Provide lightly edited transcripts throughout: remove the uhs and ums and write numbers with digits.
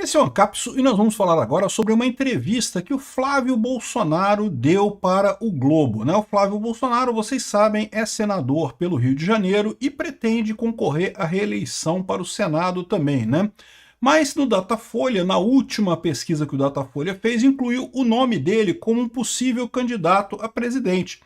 Esse é o Ancapsu e nós vamos falar agora sobre uma entrevista que o Flávio Bolsonaro deu para o Globo, né? O Flávio Bolsonaro, vocês sabem, é senador pelo Rio de Janeiro e pretende concorrer à reeleição para o Senado também, né? Mas no Datafolha, na última pesquisa que o Datafolha fez, incluiu o nome dele como um possível candidato a presidente.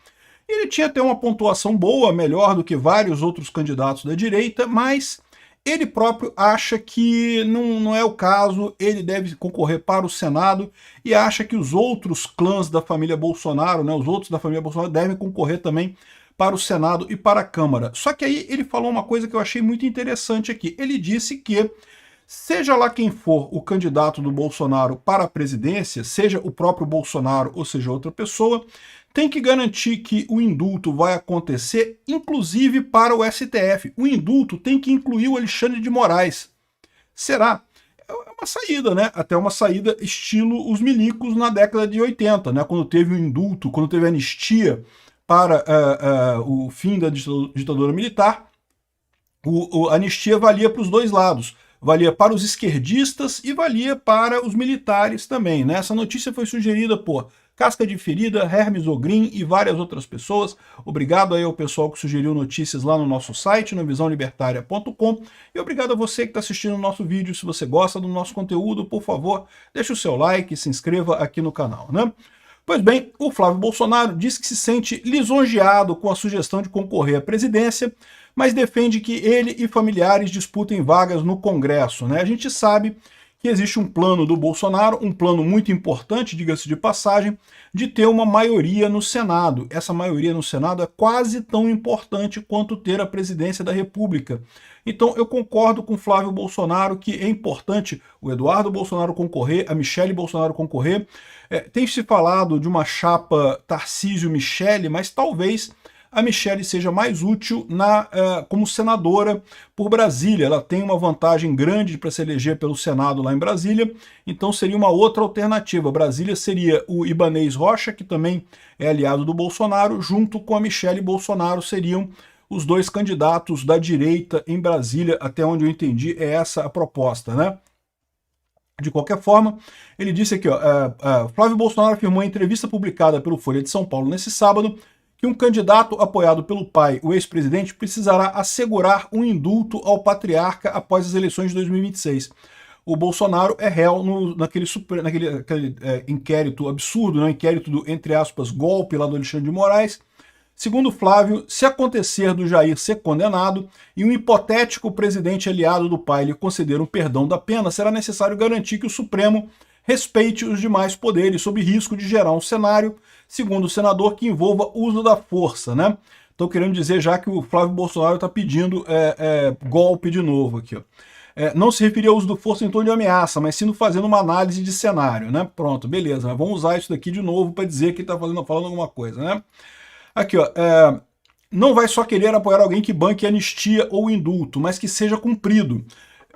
Ele tinha até uma pontuação boa, melhor do que vários outros candidatos da direita, mas ele próprio acha que não é o caso, ele deve concorrer para o Senado e acha que os outros clãs da família Bolsonaro, né, os outros da família Bolsonaro devem concorrer também para o Senado e para a Câmara. Só que aí ele falou uma coisa que eu achei muito interessante aqui. Ele disse que seja lá quem for o candidato do Bolsonaro para a presidência, seja o próprio Bolsonaro ou seja outra pessoa, tem que garantir que o indulto vai acontecer, inclusive para o STF. O indulto tem que incluir o Alexandre de Moraes. Será? É uma saída, né? Até uma saída estilo os milicos na década de 80, né? Quando teve o indulto, quando teve a anistia para o fim da ditadura militar, a anistia valia para os dois lados. Valia para os esquerdistas e valia para os militares também, né? Essa notícia foi sugerida por Casca de Ferida, Hermes Ogrin e várias outras pessoas. Obrigado aí ao pessoal que sugeriu notícias lá no nosso site, no visãolibertaria.com. E obrigado a você que está assistindo o nosso vídeo. Se você gosta do nosso conteúdo, por favor, deixe o seu like e se inscreva aqui no canal, né? Pois bem, o Flávio Bolsonaro diz que se sente lisonjeado com a sugestão de concorrer à presidência, mas defende que ele e familiares disputem vagas no Congresso, né? A gente sabe que existe um plano do Bolsonaro, um plano muito importante, diga-se de passagem, de ter uma maioria no Senado. Essa maioria no Senado é quase tão importante quanto ter a presidência da República. Então eu concordo com Flávio Bolsonaro que é importante o Eduardo Bolsonaro concorrer, a Michele Bolsonaro concorrer. Tem se falado de uma chapa Tarcísio-Michele, mas talvez a Michele seja mais útil como senadora por Brasília. Ela tem uma vantagem grande para se eleger pelo Senado lá em Brasília, então seria uma outra alternativa. Brasília seria o Ibanez Rocha, que também é aliado do Bolsonaro, junto com a Michele Bolsonaro seriam os dois candidatos da direita em Brasília, até onde eu entendi é essa a proposta, né? De qualquer forma, ele disse aqui, Flávio Bolsonaro afirmou em entrevista publicada pelo Folha de São Paulo nesse sábado que um candidato apoiado pelo pai, o ex-presidente, precisará assegurar um indulto ao patriarca após as eleições de 2026. O Bolsonaro é réu naquele inquérito absurdo, né? Inquérito do, entre aspas, golpe lá do Alexandre de Moraes. Segundo Flávio, se acontecer do Jair ser condenado e um hipotético presidente aliado do pai lhe conceder um perdão da pena, será necessário garantir que o Supremo respeite os demais poderes, sob risco de gerar um cenário, segundo o senador, que envolva uso da força, né? Estou querendo dizer já que o Flávio Bolsonaro está pedindo golpe de novo aqui, ó. Não se referia ao uso da força em tom de ameaça, mas sim fazendo uma análise de cenário, né? Pronto, beleza, mas vamos usar isso daqui de novo para dizer que ele está falando alguma coisa, né? Aqui, ó, não vai só querer apoiar alguém que banque anistia ou indulto, mas que seja cumprido.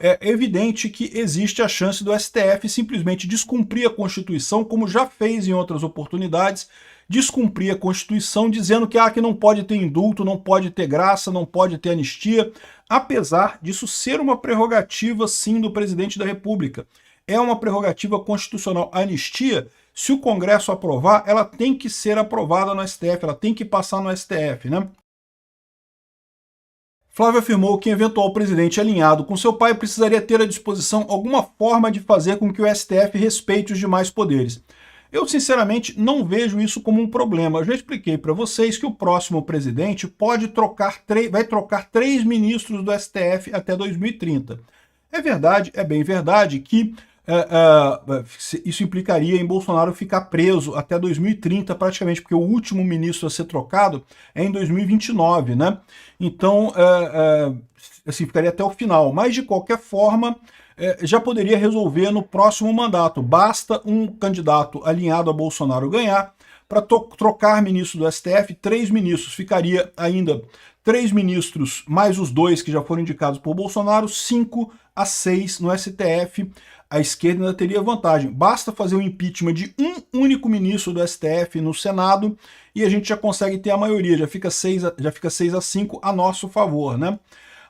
É evidente que existe a chance do STF simplesmente descumprir a Constituição, como já fez em outras oportunidades, descumprir a Constituição dizendo que não pode ter indulto, não pode ter graça, não pode ter anistia, apesar disso ser uma prerrogativa, sim, do presidente da República. É uma prerrogativa constitucional. A anistia, se o Congresso aprovar, ela tem que ser aprovada no STF, ela tem que passar no STF, né? Flávio afirmou que eventual presidente alinhado com seu pai precisaria ter à disposição alguma forma de fazer com que o STF respeite os demais poderes. Eu, sinceramente, não vejo isso como um problema. Eu já expliquei para vocês que o próximo presidente vai trocar 3 ministros do STF até 2030. É verdade, é bem verdade que isso implicaria em Bolsonaro ficar preso até 2030 praticamente, porque o último ministro a ser trocado é em 2029, né? Então, assim, ficaria até o final. Mas, de qualquer forma, já poderia resolver no próximo mandato. Basta um candidato alinhado a Bolsonaro ganhar para trocar ministro do STF, 3 ministros. Ficaria ainda 3 ministros, mais os 2 que já foram indicados por Bolsonaro, 5 a 6 no STF. A esquerda ainda teria vantagem. Basta fazer o impeachment de um único ministro do STF no Senado e a gente já consegue ter a maioria, já fica 6 a 5 a nosso favor, né?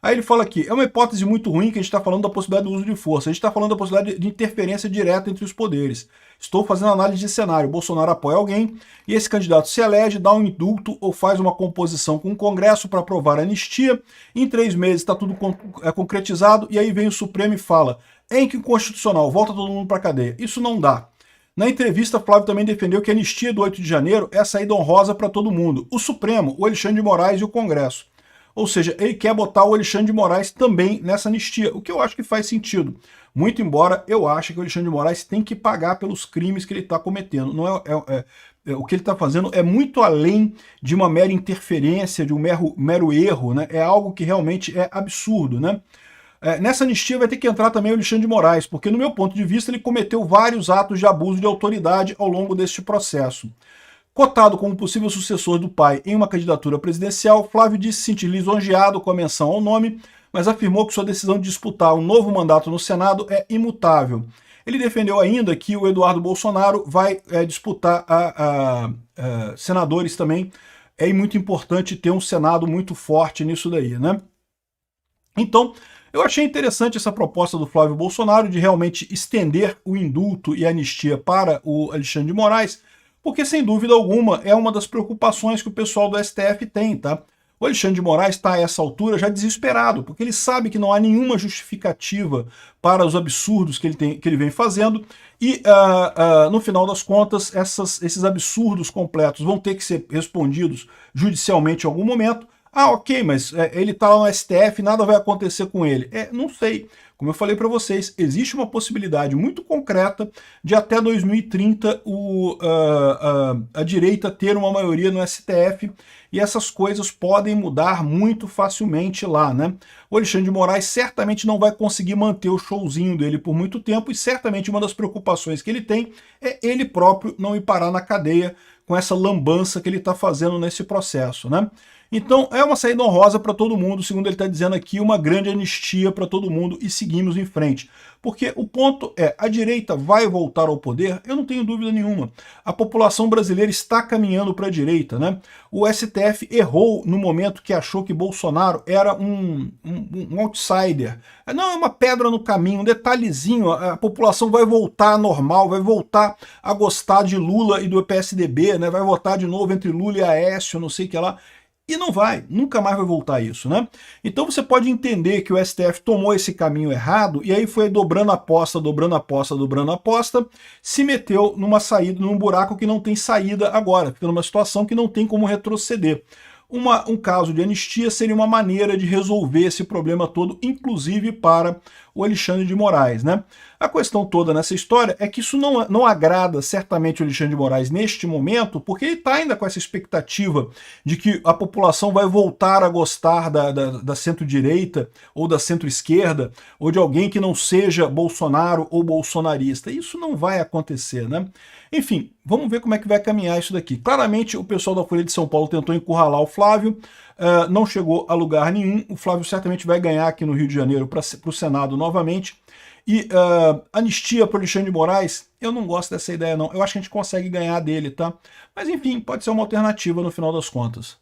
Aí ele fala aqui, é uma hipótese muito ruim que a gente está falando da possibilidade do uso de força, a gente está falando da possibilidade de interferência direta entre os poderes. Estou fazendo análise de cenário, Bolsonaro apoia alguém e esse candidato se elege, dá um indulto ou faz uma composição com o Congresso para aprovar a anistia, em 3 meses está tudo concretizado e aí vem o Supremo e fala, é inconstitucional, volta todo mundo para a cadeia. Isso não dá. Na entrevista, Flávio também defendeu que a anistia do 8 de janeiro é a saída honrosa para todo mundo, o Supremo, o Alexandre de Moraes e o Congresso. Ou seja, ele quer botar o Alexandre de Moraes também nessa anistia, o que eu acho que faz sentido. Muito embora eu ache que o Alexandre de Moraes tem que pagar pelos crimes que ele está cometendo. Não o que ele está fazendo é muito além de uma mera interferência, de um mero erro, né? É algo que realmente é absurdo, né? Nessa anistia vai ter que entrar também o Alexandre de Moraes, porque no meu ponto de vista ele cometeu vários atos de abuso de autoridade ao longo deste processo. Cotado como possível sucessor do pai em uma candidatura presidencial, Flávio disse se sentir lisonjeado com a menção ao nome, mas afirmou que sua decisão de disputar um novo mandato no Senado é imutável. Ele defendeu ainda que o Eduardo Bolsonaro vai disputar senadores também. É muito importante ter um Senado muito forte nisso daí, né? Então, eu achei interessante essa proposta do Flávio Bolsonaro de realmente estender o indulto e a anistia para o Alexandre de Moraes, porque, sem dúvida alguma, é uma das preocupações que o pessoal do STF tem, tá? O Alexandre de Moraes está a essa altura já desesperado, porque ele sabe que não há nenhuma justificativa para os absurdos que ele vem fazendo, e, no final das contas, esses absurdos completos vão ter que ser respondidos judicialmente em algum momento. Ah, ok, mas ele está lá no STF, nada vai acontecer com ele. Não sei. Como eu falei para vocês, existe uma possibilidade muito concreta de até 2030 a direita ter uma maioria no STF e essas coisas podem mudar muito facilmente lá, né? O Alexandre de Moraes certamente não vai conseguir manter o showzinho dele por muito tempo e certamente uma das preocupações que ele tem é ele próprio não ir parar na cadeia com essa lambança que ele está fazendo nesse processo, né? Então é uma saída honrosa para todo mundo, segundo ele está dizendo aqui, uma grande anistia para todo mundo e seguimos em frente. Porque o ponto é, a direita vai voltar ao poder? Eu não tenho dúvida nenhuma. A população brasileira está caminhando para a direita, né? O STF errou no momento que achou que Bolsonaro era um outsider. Não, é uma pedra no caminho, um detalhezinho, a população vai voltar normal, vai voltar a gostar de Lula e do PSDB, né? Vai votar de novo entre Lula e Aécio, não sei o que lá. E não vai, nunca mais vai voltar isso, né? Então você pode entender que o STF tomou esse caminho errado e aí foi dobrando a aposta, dobrando a aposta, dobrando a aposta, se meteu numa saída, num buraco que não tem saída agora, fica numa situação que não tem como retroceder. Um caso de anistia seria uma maneira de resolver esse problema todo, inclusive para o Alexandre de Moraes, né? A questão toda nessa história é que isso não agrada certamente o Alexandre de Moraes neste momento, porque ele está ainda com essa expectativa de que a população vai voltar a gostar da centro-direita ou da centro-esquerda, ou de alguém que não seja Bolsonaro ou bolsonarista. Isso não vai acontecer, né? Enfim, vamos ver como é que vai caminhar isso daqui. Claramente o pessoal da Folha de São Paulo tentou encurralar o Flávio, não chegou a lugar nenhum. O Flávio certamente vai ganhar aqui no Rio de Janeiro para o Senado novamente. E anistia para o Alexandre de Moraes, eu não gosto dessa ideia não. Eu acho que a gente consegue ganhar dele, tá? Mas enfim, pode ser uma alternativa no final das contas.